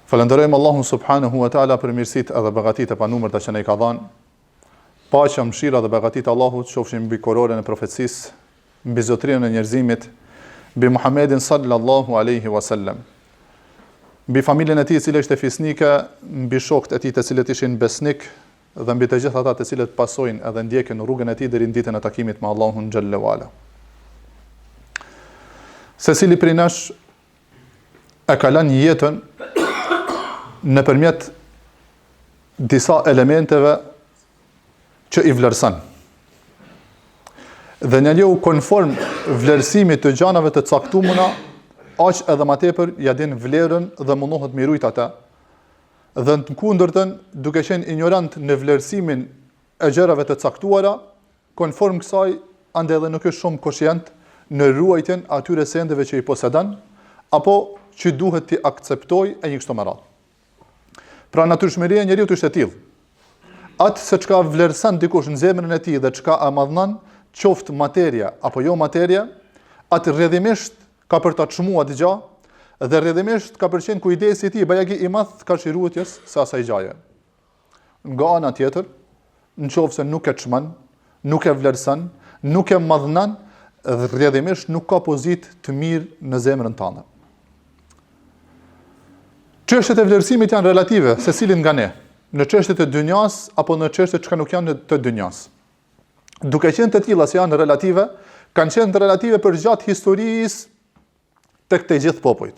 Falenderojmë Allahun subhanahu wa taala për mirësitë edhe begatitë e panumërta që na i ka dhënë. Paqja, mëshira dhe begatitë e Allahut qofshin mbi kororën e profecisë, mbi zotërinë e njerëzimit, mbi Muhammedin sallallahu alaihi wasallam, mbi familjen e tij e cila ishte fisnike, mbi shokët e tij të cilët ishin besnik dhe mbi të gjithë ata të cilët pasojnë edhe ndjekin rrugën e tij deri në ditën e takimit me Allahun xhallahu ala. Secili prej nesh e ka lënë jetën nëpërmjet disa elementeve që i vlerëson. Dhe njeriu konform vlerësimit të gjanave të caktuara, aq edhe më tepër ja din vlerën dhe mundohet me rujt ata. Dhe në kundërtën, duke qenë ignorant në vlerësimin e gjërave të caktuara, konform kësaj, ande edhe nuk është shumë koshient në ruajtjen atyre sendeve që i posedon, apo që duhet t'i akceptoj e një kështu me radhë. Pra natyrshmëria e njeriu është e tillë. Atë se çka vlerëson dikush në zemrën e tij dhe çka e madhnon, qoftë materia apo jo materia, atë rrjedhimisht ka për ta çmuar dëgja dhe rrjedhimisht ka për qenë kujdesi i tij bajagi i madh ka shirutjes së asaj gjaje. Nga ana tjetër, nëse nuk e çmon, nuk e vlerëson, nuk e madhnon, rrjedhimisht nuk ka pozitë të mirë në zemrën tënde. Çështjet e vlerësimit janë relative, secilin nga ne, në çështjet e dynjas apo në çështjet që nuk janë të dynjas. Duke qenë të tilla se janë relative, kanë qenë relative për gjatë historisë tek të gjithë popujt.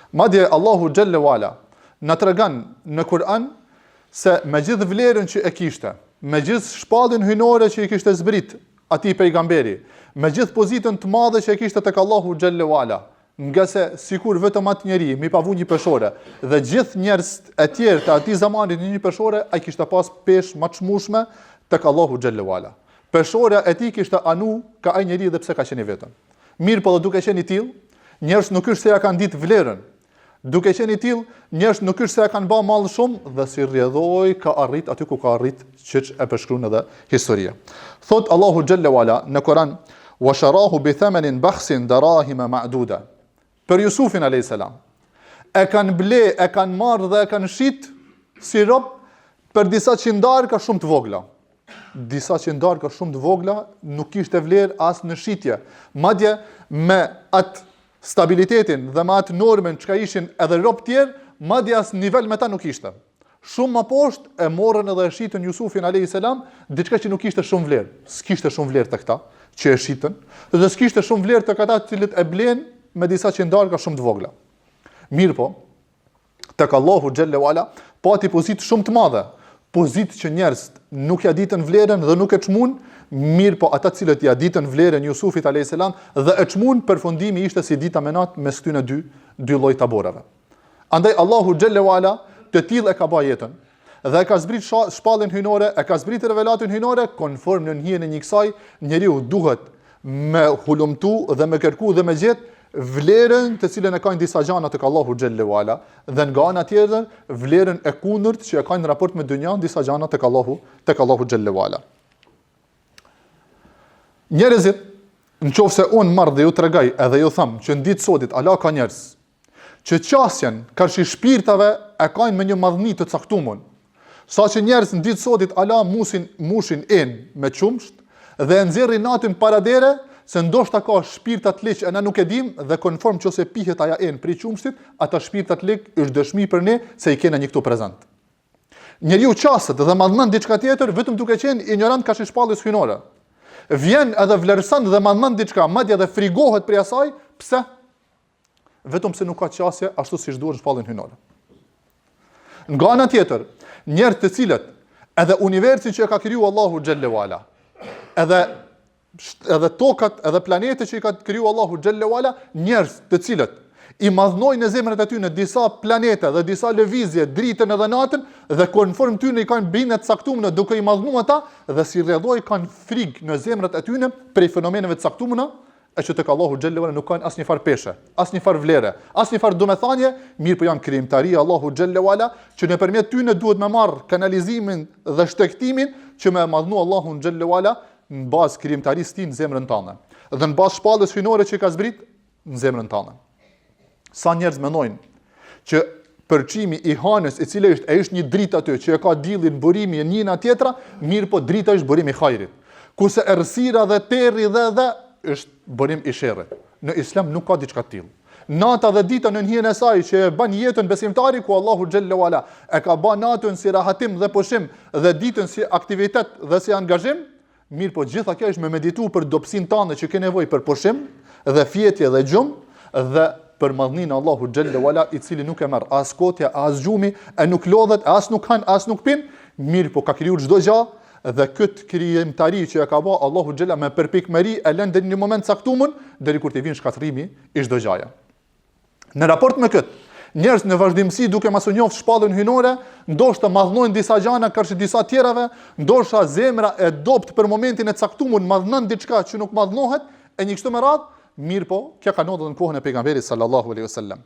Madje Allahu xhallahu ala na tregon në Kur'an se me gjithë vlerën që e kishte, me gjithë shpalljen hyjnore që i kishte zbrit atij pejgamberi, me gjithë pozitën të madhe që e kishte tek Allahu xhallahu ala, nga se sikur vetëm atë njeri mi pavu një peshore dhe gjithë njerëz e tjerë të atij zamani në një peshore, ai kishte pas peshë më të çmueshme tek Allahu xhallahu ala. Peshora e tij kishte anu ka ai njeri edhe pse ka qenë i vetëm. Mirë, po duke qenë i tillë, njerëz nuk është se ja kanë ditë vlerën. Duke qenë i tillë, njerëz nuk është se ja kanë bërë mall shumë dhe si rrjedhoi ka arrit aty ku ka arrit, siç e përshkruan edhe historia. Thot Allahu xhallahu ala në Kur'an: "Wa sharahu bi thamanin bakhsin darahima ma'duda." Për Jusufin alayhis salam. E kanë ble, e kanë marrë dhe e kanë shit si rob për disa qindarka shumë të vogla. Disa qindarka shumë të vogla nuk kishte vlerë as në shitje. Madje me atë stabilitetin dhe me atë normën çka ishin edhe rob tjerë, madje as nivel me ta nuk ishte. Shumë më poshtë e morën edhe e shitën Jusufin alayhis salam, diçka që nuk kishte shumë vlerë. S'kishte shumë vlerë tek ta që e shitën, dhe s'kishte shumë vlerë tek ata të cilët e blen me disa qindarka shumë të vogla. Mirë po, tek Allahu xhallahu ala, pati pozitë shumë të madhe, pozitë që njerëz nuk ja ditën vlerën dhe nuk e çmuan, mirë po ata të cilët ja ditën vlerën Jusufit alayhis salam dhe e çmuan, përfundimi ishte si dita me natë mes këtyre dy lloj taborave. Andaj Allahu xhallahu ala të tillë e ka bërë jetën dhe e ka zbrit shpalljen hyjnore, e ka zbrit revelatin hyjnore, konform në hijen e një kësaj, njeriu duhet me hulumtu dhe me kërku dhe me gjetë vlerën të cilën e kanë disa gjana tek Allahu xhallahu ala dhe nga ana tjetër vlerën e kundërt që e kanë në raport me dynjan disa gjana tek Allahu xhallahu ala. Njerëzit, nëse unë marr dhe ju tregoj edhe ju them që në ditë sotit Allah ka njerëz që qasjen karshi shpirtave e kanë me një madhni të caktuar. Saqë njerëz në ditë sotit Allah mushin me qumsht dhe e nxjerrin natën para dere, se ndoshta ka shpirta të liq e na nuk e dim dhe konform nëse pihet aja pri qumshtit, ata shpirta të liq është dëshmi për ne se i kena një këtu prezant. Njeriu qaset dhe madhnon diçka tjetër vetëm duke qenë ignorant ka shpalljes hyjnore. Vjen edhe vlerëson dhe madhnon diçka, madje edhe frigohet për asaj, pse? Vetëm se nuk ka qasje ashtu siç duhet shpalljen hyjnore. Nga ana tjetër, njerëz të cilët edhe universin që e ka kriju Allahu xhallahu ala, edhe tokat, edhe planetet që i ka kriju Allahu xhallahu ala, njerëz të cilët I madhnoi në zemrat e tyre disa planete dhe disa lëvizje dritën edhe natën dhe konform tyre i kanë bindë të caktuara duke i madhnuar ata dhe si rrjedhoi kanë frikë në zemrat e tyre prej fenomeneve të caktuara e që tek Allahu xhallahu ala nuk kanë asnjë farë peshe, asnjë farë vlere, asnjë farë domethënie, mirë po janë krijimtaria Allahu xhallahu ala që nëpërmjet tyre duhet me marr kanalizimin dhe shtektimin që me madhnu Allahu xhallahu ala në bazë krijimtarisë tij në zemrën tonë dhe në bazë shpallës hyjnore që ka zbrit në zemrën tonë. Sa njerëz mendojnë që përçimi i hanës i cili është një dritë aty që e ka dillin burimi e njëna tjetra, mirë po drita është burimi i hajrit. Kurse errësira dhe terri dhe është burim i sherrit. Në Islam nuk ka diçka të tillë. Nata dhe dita në hijen e saj që e bën jetën besimtari ku Allahu xhallahu ala e ka bën natën si rahatim dhe pushim dhe ditën si aktivitet dhe si angazhim, mirë po gjitha kjo është me meditu për dobësinë tënde që ke nevojë për pushim dhe fjetje dhe gjumë dhe për madhnin Allahu xhallahu ala i cili nuk e merr as kotja as gjumi, e nuk lodhet, as nuk han, as nuk pin, mirë po ka krijuar çdo gjë dhe këtë krijimtari që e ka bë Allahu xhallahu me përpikmëri e lën deri në moment caktuar deri kur të vinë shkatrimi i çdo gjaje. Në raport me këtë, njerëz në vazhdimsi duke mos u njoft shpallën hyjnore, ndoshta madhnojnë disa gjëra kërcë disa tjerave, ndoshta zemra e dopt për momentin e caktuar madhnon diçka që nuk madhnohet, e një kështu me radhë, mirë po, kjo ka ndodhur në kohën e pejgamberit sallallahu alaihi wasallam.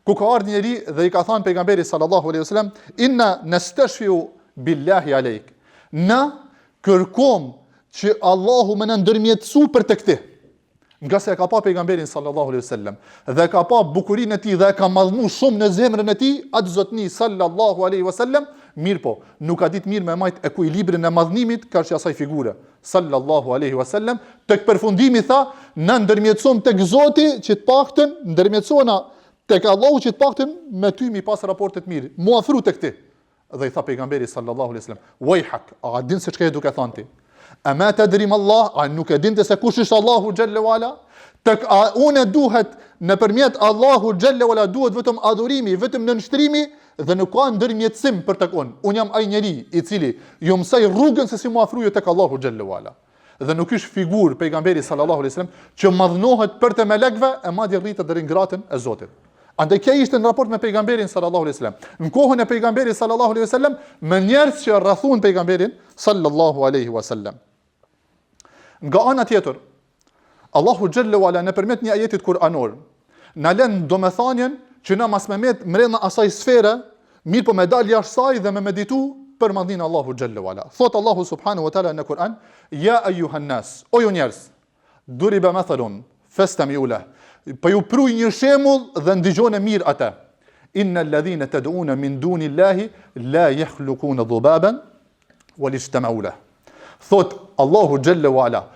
Ku ka ardhur njëri dhe i ka thënë pejgamberit sallallahu alaihi wasallam, "Inna nastashfiu billahi alejk." Na kërkom që Allahu më na ndërmjetësu për tek ti. Nga se e ka pa pejgamberin sallallahu alaihi wasallam dhe ka pa bukurinë e tij dhe e ka madhnu shumë në zemrën e tij atë zotni sallallahu alaihi wasallam, mirë po, nuk ka ditë mirë me majt ekuilibrin e madhnimit kaq asaj figure sallallahu alaihi wasallam, tek përfundimi tha, na ndërmjetësojmë tek Zoti që të paktën ndërmjetësona tek Allahu që të paktën me ty mi pas raportet mirë, mu afru tek ti. Dhe i tha pejgamberi sallallahu alaihi wasallam, "Wajhak, a din se çka e duke thënë ti? Ama tadrim Allah, a nuk e dinte se kush është Allahu xhallahu ala? Tek unë duhet nëpërmjet Allahu xhallahu ala duhet vetëm adhurimi, vetëm nënshtrimi dhe nuk ka ndërmjetësim për tek unë. Unë jam ai njeri i cili ju mësoj rrugën se si mu afruje tek Allahu xhallahu ala." Dhe nuk është figurë pejgamberi sallallahu alaihi wasallam që madhnohet për të melekëve e madje rritet deri në gratën e Zotit. Andaj kjo ishte në raport me pejgamberin sallallahu alaihi wasallam. Në kohën e pejgamberit sallallahu alaihi wasallam, me njerëz që rrethuan pejgamberin sallallahu alaihi wasallam. Nga ana tjetër, Allahu xhallahu ala nëpërmjet një ajetit kuranor na lën domethënien që na mas Mehmet mrena asaj sfere, mirë po me dal jashtë saj dhe me meditu për madhin Allahu xhallahu ala. Thot Allahu subhanahu wa taala në Kur'an, "Ya ayyuhan nas", o ju njerëz, duriba mathalun fastami'u lahu. Po ju pruj një shembull dhe ndigjoni mirë atë. Innal ladhina tad'una min dunillahi la yakhluquna dhubaban wa lijtama'u lahu. Thot Allahu xhallahu ala,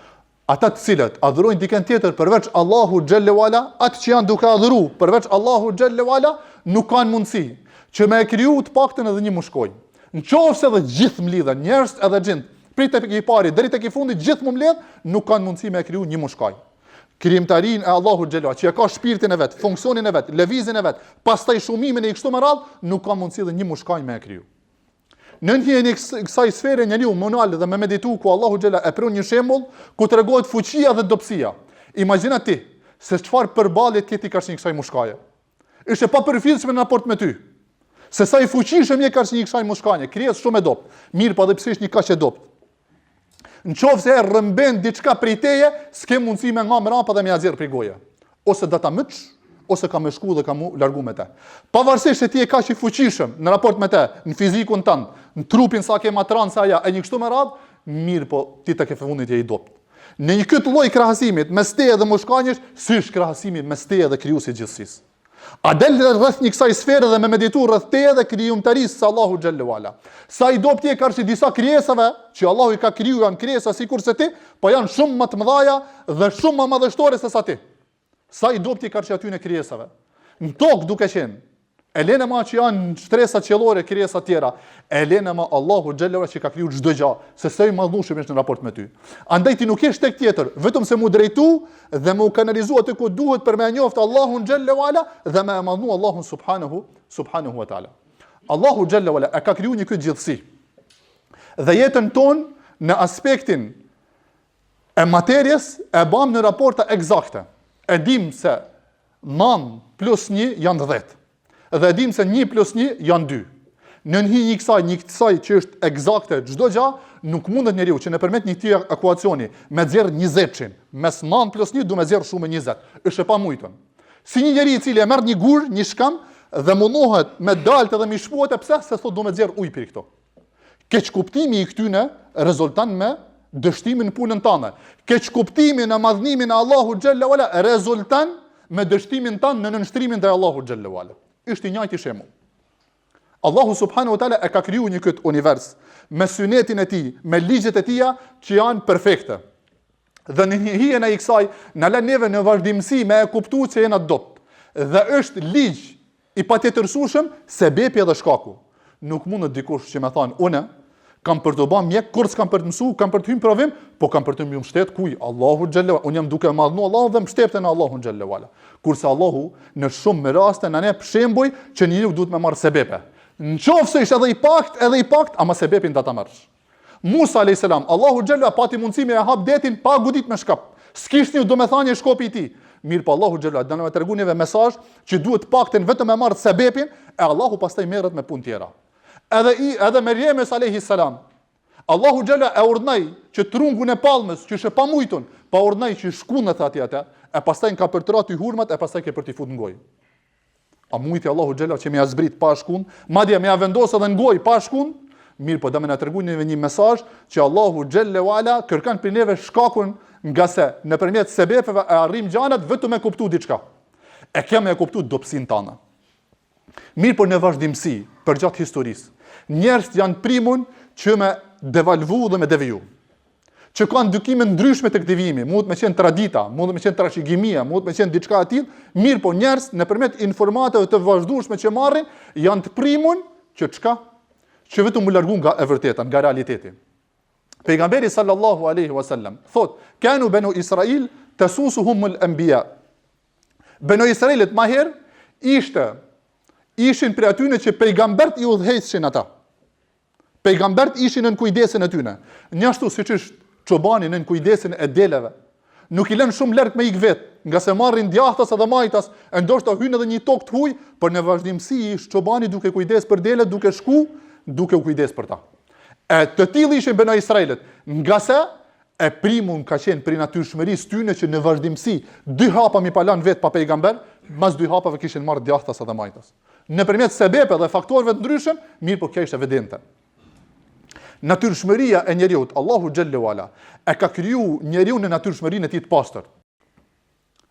ata të cilët adhurojnë dikën tjetër përveç Allahu xhallahu ala, atë që janë duke adhuruar përveç Allahu xhallahu ala, nuk kanë mundësi që me kriju të paktën edhe një mushkoj. Nëse edhe gjithë mlidhen, njerëz edhe xhint, prit tek i pari deri tek i fundit gjithë më mbledh, nuk kanë mundësi me kriju një mushkoj. Krijimtarin e Allahu xhallahu që ka shpirtin e vet, funksionin e vet, lëvizjen e vet, pastaj shumimin e kështu me radh, nuk ka mundësi edhe një mushkoj me kriju. Në ndjenjën e kësaj sfere njeriu monal dhe me meditu ku Allahu xhallahu e pron një shembull ku tregohet fuqia dhe dobësia. Imagjino ti se çfarë përballje ti ka në kësaj mushkaje. Është e papërfillshme në raport me ty. Se sa i fuqishëm je ka një kësaj mushkaje, krijes shumë e dopt. Mirë, po edhe pse është një kaq e dopt. Nëse e rrëmben diçka prej teje, s'ke mundësi me nga mrapa dhe me azir prej goje. Ose do ta mëç, ose ka më shku dhe ka mu largu me te. Pavarësisht se ti e kaq i fuqishëm në raport me te, në fizikun tënd, në trupin sa ke matran sa ja, e një kështu me radh, mirë po ti tek e fundit je i dopt. Në një këtë lloj krahasimit mes teje dhe mushkanjesh, si është krahasimi mes teje dhe krijuesit gjithësisë. A del rreth një kësaj sfere dhe me meditu rreth teje dhe krijimtarisë së Allahu xhallahu ala. Sa i dopt je karshi disa krijesave që Allahu i ka kriju janë krijesa sikurse ti, po janë shumë më të mëdha dhe shumë më madhështore se sa ti. Sa i dopt je karshi aty në krijesave. Në tokë duke qenë, e lene ma që janë shtresa qellore krijesa tjera, e lene ma Allahu xhallahu ala që ka kriju çdo gjë, se sa i madhnushëm është në raport me ty. Andaj ti nuk je tek tjetër, vetëm se mu drejtu dhe mu kanalizu atë ku duhet për me njoftë Allahun xhallahu ala dhe me madhnu Allahun subhanahu wa taala. Allahu xhallahu ala e ka kriju një këtë gjithësi. Dhe jetën tonë në aspektin e materjes e bam në raporta eksakte. E dim se 9 plus 1 janë 10. Dhe e dim se 1 plus 1 janë 2. Në një kësaj që është eksakte çdo gjë, nuk mundet njeriu që nëpërmjet një këtij ekuacioni me nxjerr 20-shin, mes 9 plus 1 du me nxjerr shumë 20. Është e pamujtur. Si një njeri i cili e merr një gur, një shkam dhe mundohet me daltë dhe me shpuhet, pse se thotë du me nxjerr ujë për këto. Keq kuptimi i këtyne rezulton me dështimin në punën tënde. Keq kuptimi në madhnimin e Allahu xhalla wala rezulton me dështimin tënd në nënshtrimin ndaj Allahu xhalla wala. Është i njëjti shembull. Allahu subhanahu wa taala e ka kriju një këtë univers me synetin e tij, me ligjet e tija që janë perfekte. Dhe në hijen e kësaj na lën neve në vazhdimsi me e kuptuar se jena dopt. Dhe është ligj i patjetërsueshëm sebepi edhe shkaku. Nuk mundet dikush që më thon unë kam për të bën mjek, kur s'kam për të mësuar, kam për të hyrë provim, po kam për të mbyll mbështet kuj? Allahu xhalla. Unë jam duke madhnu Allahun dhe mbështetem në Allahun xhalla wala. Kurse Allahu në shumë raste na ne shembuj që njeriu duhet me marr sebepe. Në qoftë se ishte edhe i pakt, ama sebepin ta marrësh. Musa a.s. Allahu xhalla pati mundësi me e hap detin pa godit me shkap. S'kishte një domethënie shkopi i tij. Mirë po Allahu xhalla do na tregon neve mesazh që duhet pakten vetëm me marr sebepin e Allahu pastaj merret me punë tjera. Edhe Merjemes a.s. Allahu xhalla e urdhnoi që trungun e pallmës që është e pamujtun, pa urdhnoi që shkunët aty, e pastaj ka për të rati hurmat, e pastaj ke për t'i fut në gojë. A mujti Allahu xhalla që më ia zbrit pa shkun, madje më ia vendos edhe në gojë pa shkun? Mirë, po do më na tregoni neve një mesazh që Allahu xhalla wala kërkon për neve shkakun nga se nëpërmjet sebepeve e arrim gjanat vetëm me kuptu diçka. E kemë e kuptu dobësinë tënde. Mirë, po në vazhdimsi përgjatë historisë, njerëzit janë primun që me devalvu dhe me deviju. Që kanë ndykime ndryshme tek devijimi, mund të më qenë tradita, mund të më qenë trashëgimia, mund të më qenë diçka e tillë, mirë po njerëz nëpërmjet informatave të vazhdueshme që marrin, janë të primun që çka? Që vetëm u largu nga e vërteta, nga realiteti. Pejgamberi sallallahu alaihi wasallam thot: "Kanu banu Israil tasusuhumul anbiya." Banu Israilit më herë ishin prej atyre që pejgambert i udhëheqshin ata. Pejgambert ishin në kujdesin e tyre. Njashtu siç është çobani në kujdesin e deleve. Nuk i lën shumë larg me ik vet, nga se marrin djathtas edhe majtas, e ndoshta hyn edhe një tokë të huaj, por në vazhdimsi ish çobani duke kujdes për delet, duke shku, duke u kujdes për ta. E të tillë ishin beno Israelit, nga se e primun ka qenë prej natyrshmërisë tyne që në vazhdimsi 2 hapa mi palan vet pa pejgamber, mas 2 hapave kishin marrë djathtas edhe majtas. Nëpërmjet sebepe dhe faktorëve të ndryshëm, mirë po kjo ishte evidente. Natyrshmëria e njeriut, Allahu xhalla wala, e ka kriju njeriu në natyrshmërinë e tij të pastër.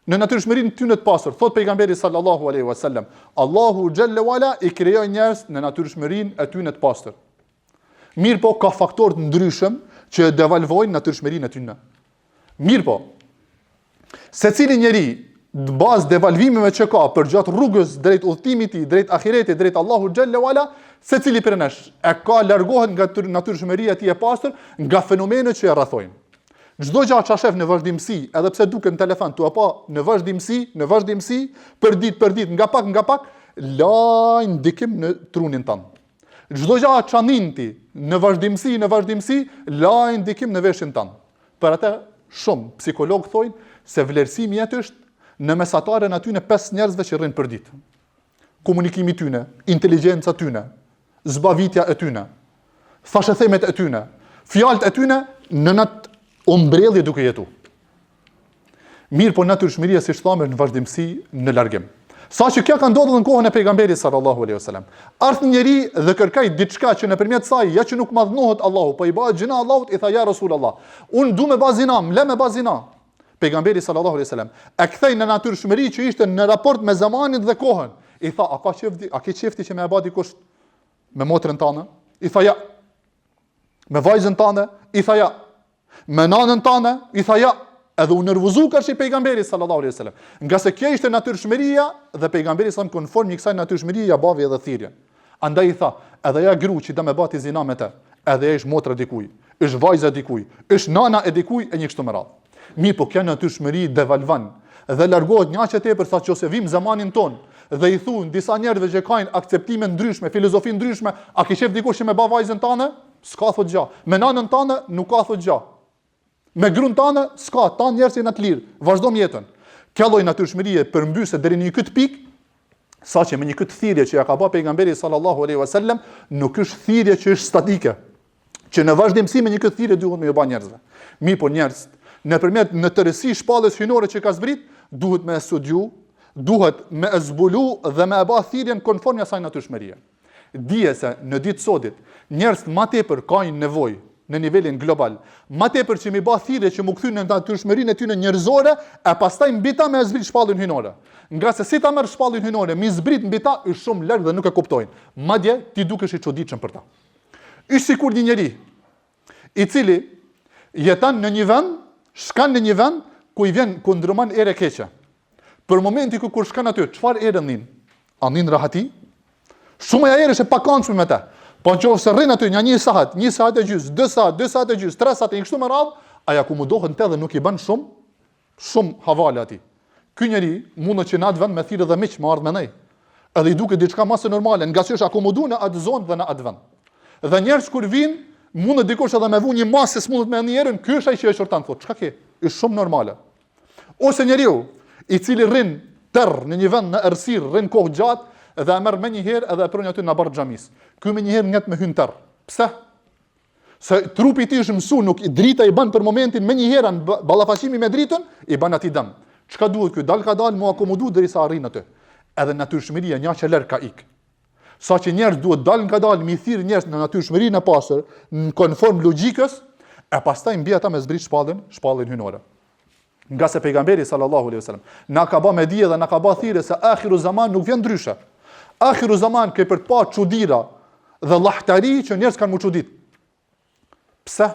Në natyrshmërinë e tij të pastër, thot pejgamberi sallallahu alaihi wasallam, Allahu xhalla wala i krijoi njerëz në natyrshmërinë e tij të pastër. Mirë po ka faktorë të ndryshëm që devalvojnë natyrshmërinë e tij. Mirë po, secili njeri në bazë devalvimeve që ka për gjatë rrugës drejt udhëtimit i tij, drejt ahiretit, drejt Allahu xhalla wala, secili prej nesh e ka largohet nga natyrshmëria e tij e pastër, nga fenomenet që e rrethojnë. Çdo gjë që shef në vazhdimsi, edhe pse duket në telefon tu apo në vazhdimsi, për ditë, nga pak, lajnë ndikim në trunin tënd. Çdo gjë që aninti në vazhdimsi, lajnë ndikim në veshin tënd. Për atë shumë psikologë thojnë se vlerësimi jetë është në mesataren aty në 5 njerëzve që rrinë për ditë. Komunikimi tyne, inteligjenca tyne, zbavitja e tyne, fashethemet e tyne, fjalët e tyne në natë ombrellje duke jetu. Mirë po natyrshmëria si shthamë në vazhdimsi në largim. Sa që kjo ka ndodhur në kohën e pejgamberit sallallahu alaihi wasallam. Ardh një njeri dhe kërkoi diçka që nëpërmjet saj, ja që nuk madhnohet Allahu, po i bëhet gjina Allahut, i tha ja Rasulullah, unë du me bazina, le me bazina. Pejgamberi sallallahu alaihi wasallam e kthei në natyrshmëri që ishte në raport me zamanin dhe kohën. I tha, a ke qefti që me e ba dikush me motrën tane? I tha ja. Me vajzën tane? I tha ja. Me nanën tane? I tha ja. Edhe u nervozu kërshi pejgamberi sallallahu alaihi wasallam. Nga se kjo ishte natyrshmëria dhe pejgamberi sa më konform një kësaj natyrshmërie ja bavi edhe thirrjen. Andaj i tha, edhe ja gru që da me bati zina me te, edhe ish motra dikuj, ish vajza dikuj, ish nana e dikuj e një kështu më radhë. Mi po kjo natyrshmëri devalvan dhe largohet një aq e tepër sa që ose vim zamanin ton dhe i thunë disa njerëzve që kanë akceptime ndryshme, filozofi ndryshme, a ke qef dikush që me ba vajzën tane? S'ka thot gjë. Me nanën tane nuk ka thot gjë. Me gruan tane s'ka, tanë njerëz janë të lirë, vazhdojmë jetën. Kjo lloj natyrshmërie përmbyset deri në një këtë pikë, saqë me një këtë thirrje që ja ka bërë pejgamberi sallallahu alaihi wasallam, nuk është thirrje që është statike, që në vazhdimsi me një këtë thirrje duhet me ju bë njerëzve. Po njerëz, nëpërmjet në tërësi shpallës hyjnore që ka zbrit, duhet me studiu, duhet me zbulu dhe me bë thirrjen konform asaj natyrshmërie. Dije se në ditë sotit njerëz më tepër kanë nevojë në nivelin global, më tepër që mi bë thirrje që mu kthyn në natyrshmërinë e tyre njerëzore, e pastaj mbi ta me zbrit shpallën hyjnore. Nga se si ta merr shpallën hyjnore, mi zbrit mbi ta është shumë larg dhe nuk e kuptojnë. Madje ti dukesh i çuditshëm për ta. Është sikur një njeri i cili jeton në një vend, shkan në një vend ku i vjen ku ndërman erë keqe. Për momenti kur shkan aty, çfarë erë ndin? A ndin rahati? Shumë e erë është e pakëndshme me ta. Po nëse rrin aty një sahat, 1 sahat e gjys, 2 sahat, 2 sahat e gjys, 3 sahat e kështu me radhë, ai akomodohen te dhe nuk i bën shumë havale atij. Ky njeri mundet që në atë vend me thirrë dhe miq, me ardh me nej. Edhe i duket diçka më së normale, nga që është akomoduar në atë zonë dhe në atë vend. Dhe njerëz kur vinë, mundet dikush edhe me vu një masë s'mundet me njerën, ky është ai që e shortan thotë, çka ke? Është shumë normale. Ose njeriu i cili rrin terr në një vend në errësirë, rrin kohë gjatë dhe e merr më një herë edhe e pron aty në bardh xhamis. Ky më një herë nget me hyn terr. Pse? Se trupi i tij është mësuar, nuk drita i bën për momentin më një herë në ballafaqimi me dritën, i bën atij dëm. Çka duhet ky? Dal ka dal, mu akomodu derisa arrin aty. Edhe natyrshmëria një që lër ka ik. Saqë njerëz duhet dalin ka dalë, mi thirr njerëz në natyrshmërinë e pastër, në konform logjikës, e pastaj mbi ata me zbrit shpallën hyjnore. Nga se pejgamberi sallallahu alaihi wasallam na ka bë me dije dhe na ka bë thirrje se akhiru zaman nuk vjen ndryshe. Akhiru zaman ke për të pa çudira dhe llahtari që njerëz kanë më çudit. Pse?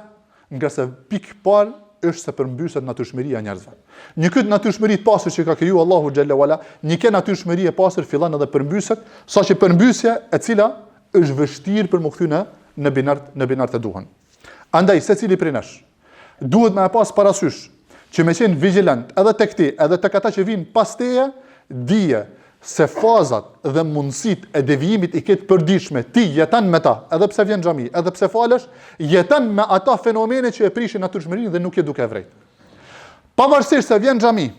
Nga se pikë parë është se përmbyset natyrshmëria e njerëzve. Një këtë natyrshmëri të pastër që ka kriju Allahu xhalla wala, një këtë natyrshmëri e pastër fillon edhe përmbyset, saqë përmbysja e cila është vështirë për më kthynë në binart e duhur. Andaj secili prej nesh duhet me pas parasysh që me qenë vigilant edhe tek ti, edhe tek ata që vinë pas teje, dije se fazat dhe mundësit e devijimit i ketë përditshme, ti jeton me ta, edhe pse vjen xhami, edhe pse falesh, jeton me ata fenomene që e prishin natyrshmërinë dhe nuk je duke vrejt. Pavarësisht se vjen xhami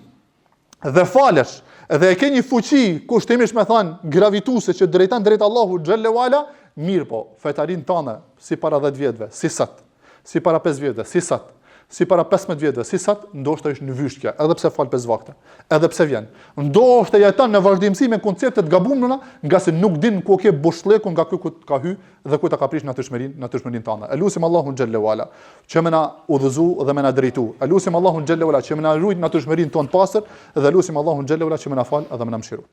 dhe falesh, dhe e ke një fuqi kushtimisht me thënë gravituese që drejton drejt Allahu xhalla wala, mirë po, fetarin tënde si para 10 vjetëve, si sot, si para 5 vjetëve, si sot, si para 15 vjetëve, si sot, ndoshta është në vyshkja, edhe pse fal 5 vakte, edhe pse vjen. Ndoshta jeton në vazhdimsi me koncepte të gabuara, nga se nuk din ku ke boshllëkun nga ky ku ka hy dhe ku ta ka prish natyrshmërinë tënde. Elusim Allahun xhalla wala, që më na udhëzu dhe më na drejtu. Elusim Allahun xhalla wala, që më na ruajt natyrshmërinë tonë pastër, dhe elusim Allahun xhalla wala që më na fal edhe më na mëshiroj.